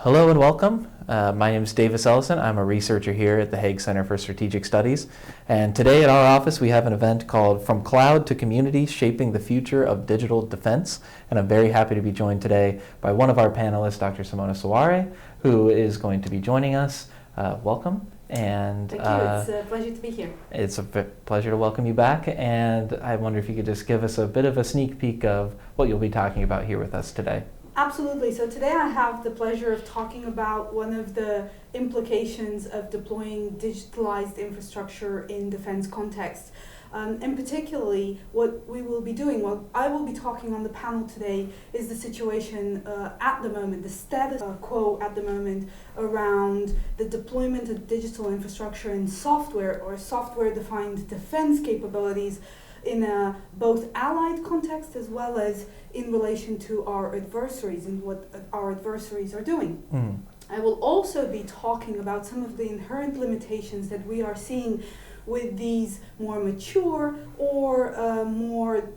Hello and welcome. My name is Ellison. I'm a researcher here at the Hague Center for Strategic Studies. And today at our office we have an event called From Cloud to Community, Shaping the Future of Digital Defense. And I'm very happy to be joined today by one of our panelists, Dr. Simona Soare, who is going to be joining us. Welcome. And thank you. It's a pleasure to be here. It's a pleasure to welcome you back. And I wonder if you could just give us a bit of a sneak peek of what you'll be talking about here with us today. Absolutely. So today I have the pleasure of talking about one of the implications of deploying digitalized infrastructure in defense context. And particularly what we will be doing, what I will be talking on the panel today, is the situation at the moment, the status quo at the moment around the deployment of digital infrastructure in software or software-defined defense capabilities in a both allied context as well as in relation to our adversaries and what our adversaries are doing. I will also be talking about some of the inherent limitations that we are seeing with these more mature or more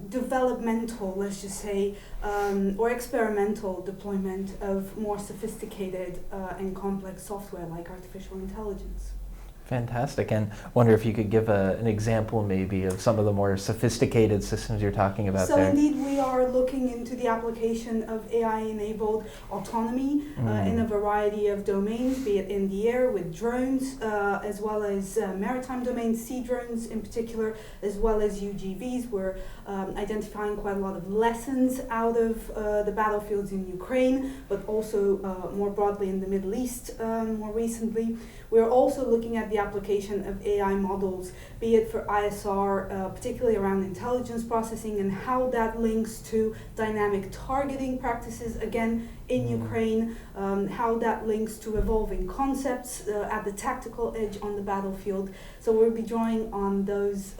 developmental, let's just say, or experimental deployment of more sophisticated and complex software like artificial intelligence. Fantastic. And wonder if you could give an example maybe of some of the more sophisticated systems you're talking about so there. Indeed, we are looking into the application of AI-enabled autonomy in a variety of domains, be it in the air with drones, as well as maritime domains, sea drones in particular, as well as UGVs. We're identifying quite a lot of lessons out of the battlefields in Ukraine, but also more broadly in the Middle East more recently. We're also looking at the application of AI models, be it for ISR, particularly around intelligence processing and how that links to dynamic targeting practices, again, in Ukraine, how that links to evolving concepts at the tactical edge on the battlefield. So we'll be drawing on those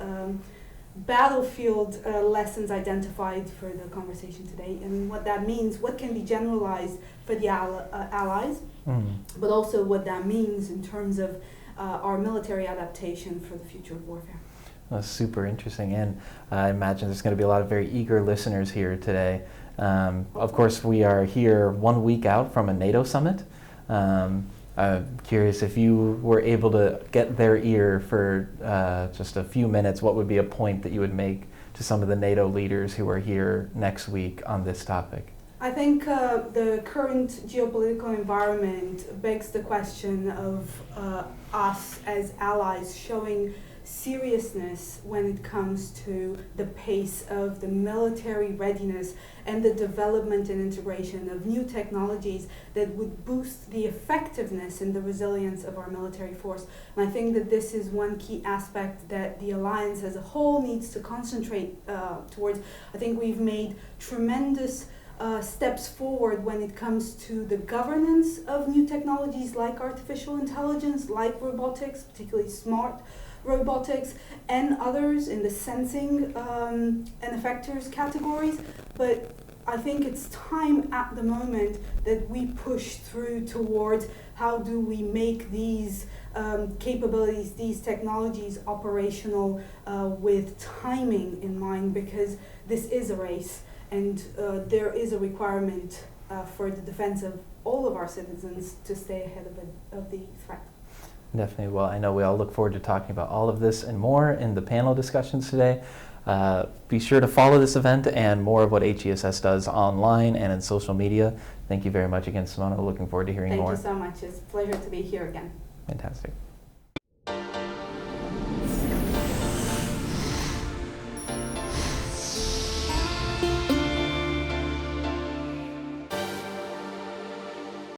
battlefield lessons identified for the conversation today, and what that means, what can be generalized for the allies, but also what that means in terms of our military adaptation for the future of warfare. That's super interesting, and I imagine there's going to be a lot of very eager listeners here today. Of course, we are here 1 week out from a NATO summit. I'm curious if you were able to get their ear for just a few minutes, what would be a point that you would make to some of the NATO leaders who are here next week on this topic? I think the current geopolitical environment begs the question of us as allies showing seriousness when it comes to the pace of the military readiness and the development and integration of new technologies that would boost the effectiveness and the resilience of our military force. And I think that this is one key aspect that the alliance as a whole needs to concentrate towards. I think we've made tremendous steps forward when it comes to the governance of new technologies like artificial intelligence, like robotics, particularly smart robotics, and others in the sensing and effectors categories. But I think it's time at the moment that we push through towards how do we make these capabilities, these technologies operational with timing in mind, because this is a race. And there is a requirement for the defense of all of our citizens to stay ahead of the threat. Definitely. Well, I know we all look forward to talking about all of this and more in the panel discussions today. Be sure to follow this event and more of what HCSS does online and in social media. Thank you very much again, Simona. Looking forward to hearing more. Thank you so much. It's a pleasure to be here again. Fantastic.